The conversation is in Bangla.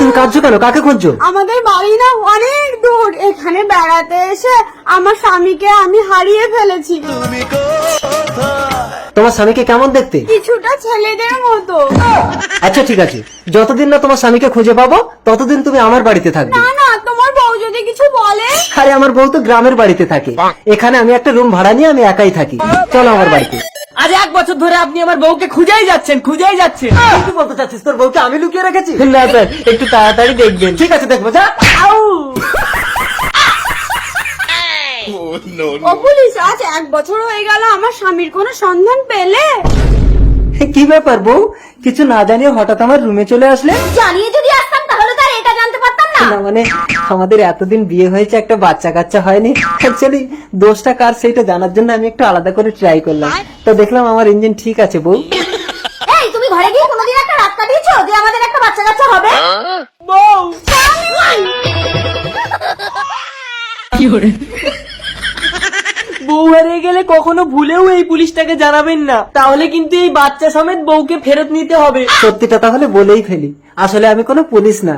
তুমি কাঁদছো কেন? কাকে খুঁজছো? আমাদের বাড়ি না অনেক দূর, এখানে বেড়াতে এসে আমার স্বামীকে আমি হারিয়ে ফেলেছি। তোমার স্বামীকে কেমন দেখতে? কিছুটা ছেলেদের মতো। আচ্ছা ঠিক আছে, যতদিন না তোমার স্বামীকে খুঁজে পাবো ততদিন তুমি আমার বাড়িতে থাকবে। না না, তোমার বউ যদি কিছু বলে। আরে আমার বউ তো গ্রামের বাড়িতে থাকে, এখানে আমি একটা রুম ভাড়া নিয়ে আমি একাই থাকি। চলো আমার বাড়িতে। আজ 1 বছর ধরে আপনি আমার বউকে খুঁজেই যাচ্ছেন। কি বলতে চাচ্ছিস? তোর বউকে আমি লুকিয়ে রেখেছি? না স্যার, একটু তাড়াতাড়ি দেখবেন। ঠিক আছে, দেখবো, যা। ও পুলিশ, আজ 1 বছর হয়ে গেল, আমার স্বামীর কোনো সন্ধান পেলে? কি ব্যাপার বউ, কিছু না জানিয়ে হঠাৎ আমার রুমে চলে আসলে? জানিয়ে যদি আসতাম তাহলে তো আর এটা জানতে পারতাম না। না মানে আমাদের এতদিন বিয়ে হয়েছে, একটা বাচ্চা কাচ্চা হয়নি। অ্যাকচুয়ালি দোষটা কার সেইটা জানার জন্য আমি একটু আলাদা করে ট্রাই করলাম, তো দেখলাম আমার ইঞ্জিন ঠিক আছে। বউ, এই তুমি ঘরে গিয়ে কোনোদিন একটা রাত কাটিয়েছো যে আমাদের একটা বাচ্চা কাচ্চা হবে? বউ, বউ হারিয়ে গেলে কখনো ভুলেও এই পুলিশটাকে জানাবেন না, তাহলে কিন্তু এই বাচ্চা সমেত বউকে ফেরত নিতে হবে। সত্যিটা তাহলে বলেই ফেলি, আসলে আমি কোনো পুলিশ না।